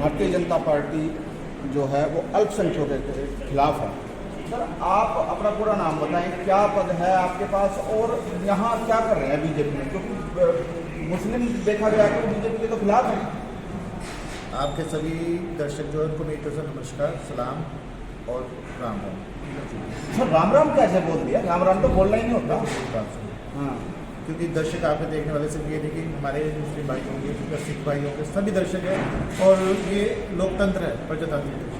Bharatiya Janata party जो है वो अल्पसंख्यकों के खिलाफ है। सर, आप अपना पूरा नाम बताएं, क्या पद है आपके पास और यहाँ क्या कर रहे हैं बीजेपी में, क्योंकि मुस्लिम देखा गया तो बीजेपी के तो खिलाफ है। आपके सभी दर्शक जो है उनको मेरी तरफ से नमस्कार, सलाम और राम राम। सर, राम राम कैसे बोल दिया? राम राम तो बोलना ही नहीं होता। बात सुनो, हाँ, क्योंकि दर्शक आपके देखने वाले सिर्फ ये नहीं कि हमारे मुस्लिम भाई होंगे या सिख भाई होंगे, सभी दर्शक हैं और ये लोकतंत्र है, प्रजातांत्रिक देश।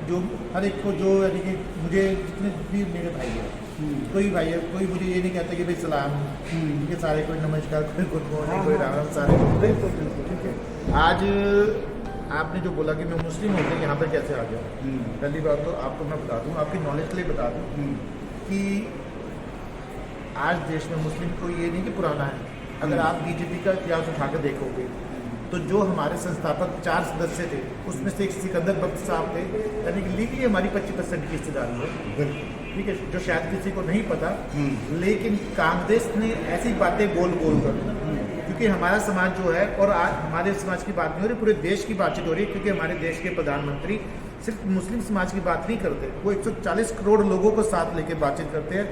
जो हर एक को जो यानी कि मुझे जितने भी मेरे भाई हैं, कोई भाई है, कोई मुझे ये नहीं कहता कि भाई सलाम, ये सारे कोई नमस्कार, कोई गुड मॉर्निंग, कोई राम राम, सारे बिल्कुल बिल्कुल। ठीक है। आज आपने जो बोला कि मैं मुस्लिम होकर यहाँ पर कैसे आ गया, पहली बात तो आपको मैं बता दूँ, आपकी नॉलेज के लिए बता दूँ कि आज देश में मुस्लिम कोई ये नहीं कि पुराना है। अगर आप बीजेपी का इतिहास उठा कर देखोगे तो जो हमारे संस्थापक 4 सदस्य थे उसमें से एक सिकंदर बख्श साहब थे, यानी कि लीगली हमारी 25% की हिस्सेदारी है, ठीक है, जो शायद किसी को नहीं पता। लेकिन कांग्रेस ने ऐसी बातें बोल कर, क्योंकि हमारा समाज जो है, और आज हमारे समाज की बात नहीं हो रही, पूरे देश की बातचीत हो रही है, क्योंकि हमारे देश के प्रधानमंत्री सिर्फ मुस्लिम समाज की बात नहीं करते, वो 140 करोड़ लोगों को साथ लेके बातचीत करते हैं,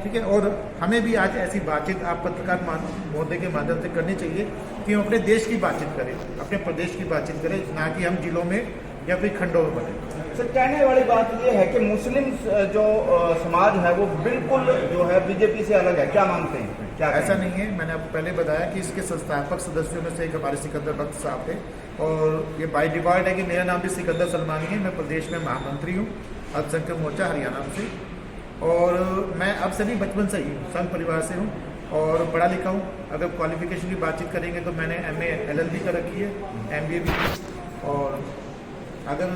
ठीक है। और हमें भी आज ऐसी बातचीत आप पत्रकार महोदय के माध्यम से करनी चाहिए कि हम अपने देश की बातचीत करें, अपने प्रदेश की बातचीत करें, ना कि हम जिलों में या फिर खंडों में बने। सर, कहने वाली बात ये है कि मुस्लिम जो समाज है वो बिल्कुल जो है बीजेपी से अलग है, क्या मानते हैं? क्या ऐसा नहीं है, मैंने आपको पहले बताया कि इसके संस्थापक सदस्यों में से एक हमारे सिकंदर बख्श साहब थे, और ये बाय डिफॉल्ट है कि मेरा नाम भी सिकंदर सलमानी है। मैं प्रदेश में महामंत्री हूँ अल्पसंख्यक मोर्चा हरियाणा से, और मैं अब से नहीं, बचपन से ही संघ परिवार से हूँ और पढ़ा लिखा हूँ। अगर क्वालिफिकेशन की बातचीत करेंगे तो मैंने MA LLB कर रखी है, MBA भी की। और अगर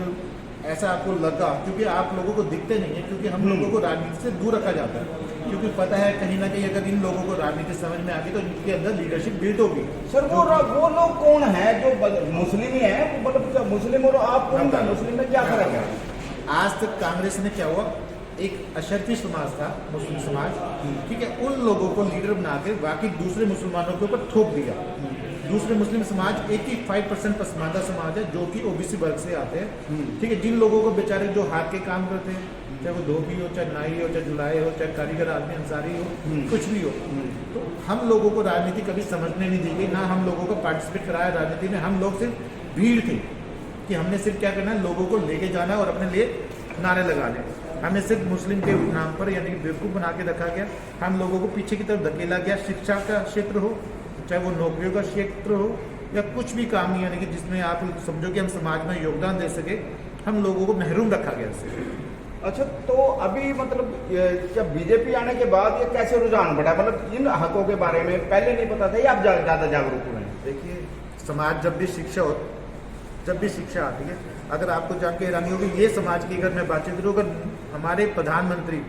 ऐसा आपको लगा, क्योंकि आप लोगों को दिखते नहीं है, क्योंकि हम लोगों को राजनीति से दूर रखा जाता है, क्योंकि पता है कहीं ना कहीं अगर इन लोगों को राजनीति समझ में आ गई तो इनके अंदर लीडरशिप बिल्ड होगी। सर, वो लोग कौन है जो मुस्लिम ही है? मतलब मुस्लिम और आप कौन है? मुस्लिम में क्या फर्क है? आज तक कांग्रेस ने क्या हुआ, एक अशरफी समाज था मुस्लिम समाज, ठीक है, उन लोगों को लीडर बना के बाकी दूसरे मुसलमानों के ऊपर थोप दिया। दूसरे मुस्लिम समाज 85% पसमानदा समाज है, जो कि OBC वर्ग से आते हैं, ठीक है। जिन लोगों को बेचारे जो हाथ के काम करते हैं, चाहे वो धोबी हो, चाहे नाई हो, चाहे जुलाई हो, चाहे कारीगर आदमी अंसारी हो, कुछ भी हो, तो हम लोगों को राजनीति कभी समझने नहीं दी गई, ना हम लोगों को पार्टिसिपेट कराया राजनीति में। हम लोग सिर्फ भीड़ थे कि हमने सिर्फ क्या करना है, लोगों को लेके जाना और अपने लिए नारे लगा लें। हमें सिर्फ मुस्लिम के नाम पर यानी कि बेवकूफ़ बना के रखा गया, हम लोगों को पीछे की तरफ धकेला गया। शिक्षा का क्षेत्र हो, चाहे वो नौकरियों का क्षेत्र हो, या कुछ भी काम नहीं, यानी कि जिसमें आप समझो कि हम समाज में योगदान दे सके, हम लोगों को महरूम रखा गया इससे। अच्छा, तो अभी मतलब जब बीजेपी आने के बाद ये कैसे रुझान बढ़ा? मतलब इन हकों के बारे में पहले नहीं पता था या आप ज़्यादा जागरूक हुए हैं? देखिए, समाज जब भी शिक्षा आती है, अगर आपको जान के हैरानी होगी, ये समाज की अगर मैं बातचीत करूँ, अगर हमारे प्रधानमंत्री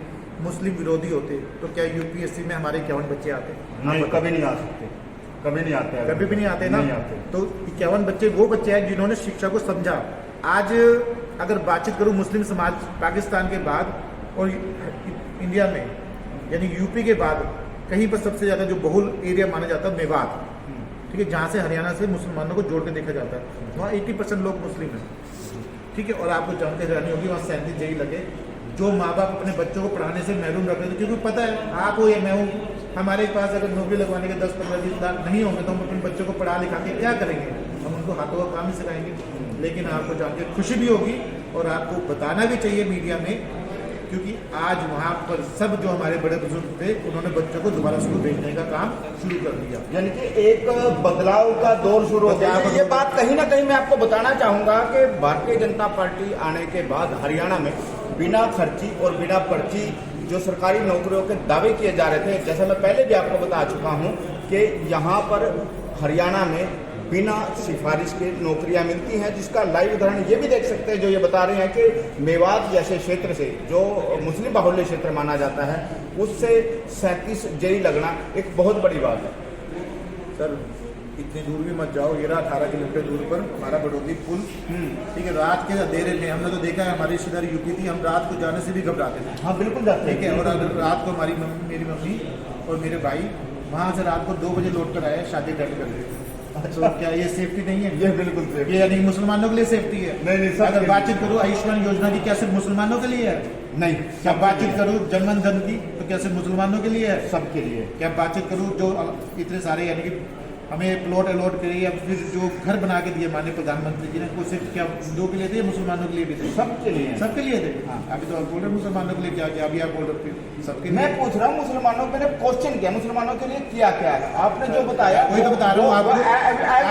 मुस्लिम विरोधी होते तो क्या UPSC में हमारे 51 बच्चे आते? नहीं, कभी नहीं आ सकते, कभी नहीं आते, कभी भी नहीं आते ना। नहीं आते। तो 51 बच्चे वो बच्चे हैं जिन्होंने शिक्षा को समझा। आज अगर बातचीत करूँ मुस्लिम समाज पाकिस्तान के बाद और इंडिया में, यानी UP के बाद कहीं पर सबसे ज़्यादा जो बहुल एरिया माना जाता है मेवात, ठीक है, जहाँ से हरियाणा से मुसलमानों को जोड़ के देखा जाता है, वहाँ 80% लोग मुस्लिम हैं, ठीक है। और आपको जानते हैरानी होगी, वहाँ 37 जेई लगे, जो माँ बाप अपने बच्चों को पढ़ाने से महरूम रख रहे थे, क्योंकि पता है आप हो या मैं हूँ, हमारे पास अगर नौकरी लगवाने के 10-15-20 लाख नहीं होंगे तो हम अपने बच्चों को पढ़ा लिखा के क्या करेंगे? हम उनको हाथों का काम ही सिखाएंगे। लेकिन आपको जान के खुशी भी होगी और आपको बताना भी चाहिए मीडिया में, क्योंकि आज वहाँ पर सब जो हमारे बड़े बुजुर्ग थे उन्होंने बच्चों को दोबारा स्कूल भेजने का काम शुरू कर दिया, यानी कि एक बदलाव का दौर शुरू हो गया। ये बात कहीं ना कहीं मैं आपको बताना चाहूँगा कि भारतीय जनता पार्टी आने के बाद हरियाणा में बिना खर्ची और बिना पर्ची जो सरकारी नौकरियों के दावे किए जा रहे थे, जैसा मैं पहले भी आपको बता चुका हूँ कि यहाँ पर हरियाणा में बिना सिफारिश के नौकरियां मिलती हैं, जिसका लाइव उदाहरण ये भी देख सकते हैं, जो ये बता रहे हैं कि मेवात जैसे क्षेत्र से, जो मुस्लिम बाहुल्य क्षेत्र माना जाता है, उससे 37 जेई लगना एक बहुत बड़ी बात है। सर, इतनी दूर भी मत जाओ, ये रहा 18 किलोमीटर दूर पर हमारा बड़ौदी पुल, ठीक है। रात के अंधेरे में हमने तो देखा है, हमारी रिश्तेदारी UP थी, हम रात को जाने से भी घबराते थे। हाँ, बिल्कुल जाते हैं, ठीक है। और अगर रात को मेरी मम्मी और मेरे भाई वहाँ से रात को 2 बजे लौट कर आए शादी अटेंड करके, तो क्या ये सेफ्टी नहीं है? ये बिल्कुल से ये यानी मुसलमानों के लिए सेफ्टी है? नहीं, सब अगर के बातचीत करूँ आयुष्मान योजना की, क्या सिर्फ मुसलमानों के लिए है? नहीं, क्या बातचीत करूँ जनमन धन की, तो क्या सिर्फ मुसलमानों के लिए है? सबके लिए। क्या बातचीत करूँ जो इतने सारे यानी कि हमें प्लॉट अलॉट करे या फिर जो घर बना के दिए माननीय प्रधानमंत्री जी ने, वो सिर्फ क्या हिंदुओं के लिए थे, मुसलमानों के लिए भी थे? सबके लिए। सबके लिए थे। हाँ। अभी तो आप बोल रहे मुसलमानों के लिए क्या क्या, अभी आप बोल रहे थे सबके मैं लिए। पूछ रहा हूँ मुसलमानों, मैंने क्वेश्चन किया मुसलमानों के लिए किया क्या? आपने जो बताया वही तो बता रहा हूँ वो आपको।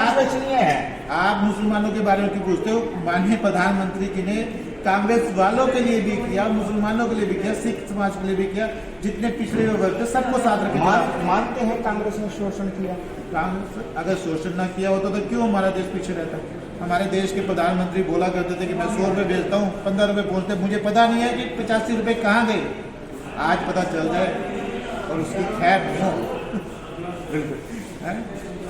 विश्वसनीय है। आप मुसलमानों के बारे में क्यों पूछते हो? माननीय प्रधानमंत्री जी ने कांग्रेस वालों के लिए भी किया, मुसलमानों के लिए भी किया, सिख समाज के लिए भी किया, जितने पिछड़े वर्ग थे सबको साथ रखे। मानते हैं कांग्रेस ने शोषण किया? कांग्रेस अगर शोषण ना किया होता तो क्यों हमारा देश पीछे रहता? हमारे देश के प्रधानमंत्री बोला करते थे कि मैं 100 रुपये भेजता हूँ, 15 रुपये पहुँचते, मुझे पता नहीं है कि 85 रुपये कहाँ गए। आज पता चल जाए और उसकी खैर नहीं हो। बिल्कुल।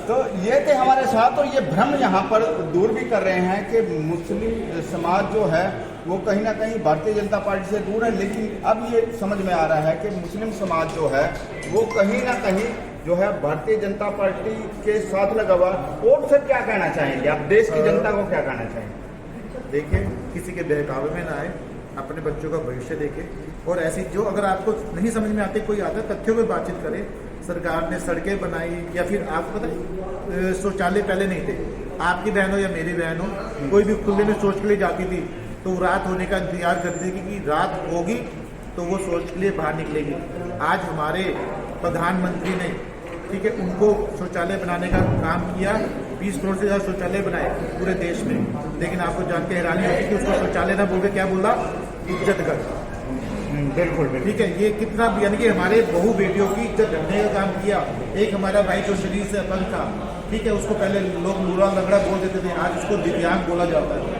तो ये थे हमारे साथ, और ये भ्रम यहाँ पर दूर भी कर रहे हैं कि मुस्लिम समाज जो है वो कहीं ना कहीं भारतीय जनता पार्टी से दूर है, लेकिन अब ये समझ में आ रहा है कि मुस्लिम समाज जो है वो कहीं ना कहीं जो है भारतीय जनता पार्टी के साथ लगा हुआ। और सर क्या कहना चाहेंगे आप, देश की जनता को क्या कहना चाहेंगे? देखिए, किसी के बहकावे में ना आए, अपने बच्चों का भविष्य देखे, और ऐसी जो अगर आपको नहीं समझ में आते, कोई आता है तथ्यों पर बातचीत करे। सरकार ने सड़कें बनाई, या फिर आपको पता है शौचालय पहले नहीं थे, आपकी बहन हो या मेरी बहन हो, कोई भी खुले में शौच के लिए जाती थी तो रात होने का इंतजार करती थी कि रात होगी तो वो शौच के लिए बाहर निकलेगी। आज हमारे प्रधानमंत्री ने, ठीक है, उनको शौचालय बनाने का काम किया, 20 करोड़ से ज़्यादा शौचालय बनाए पूरे देश में। लेकिन आपको जान के हैरानी होगी कि उसको शौचालय ना बोल के क्या बोला, इज्जतगढ़। बिल्कुल बिल्कुल। ठीक है, ये कितना यानी कि हमारे बहू बेटियों की इज्जत ढकने का काम किया। एक हमारा भाई जो शरीर से अपंग था, ठीक है, उसको पहले लोग लूड़ा लंगड़ा बोल देते थे, आज उसको दिव्यांग बोला जाता है।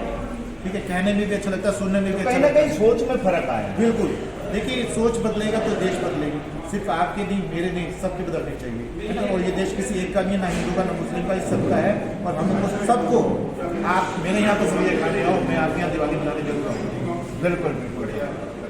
ठीक है, कहने में भी अच्छा लगता है, सुनने में भी अच्छा कहीं ना लगता है। कहीं सोच में फर्क आया। बिल्कुल। देखिए, सोच बदलेगा तो देश बदलेगी। सिर्फ आपके नहीं, मेरे नहीं, सबकी बदलनी चाहिए, है ना। और ये देश किसी एक का नहीं है, ना हिंदू का ना मुस्लिम का, इस सबका है। और हमको सबको, आप मेरे यहाँ तो सभी खाने आओ, मैं आपके यहाँ दिवाली मनाने जरूर आऊँगा। बिल्कुल बिल्कुल।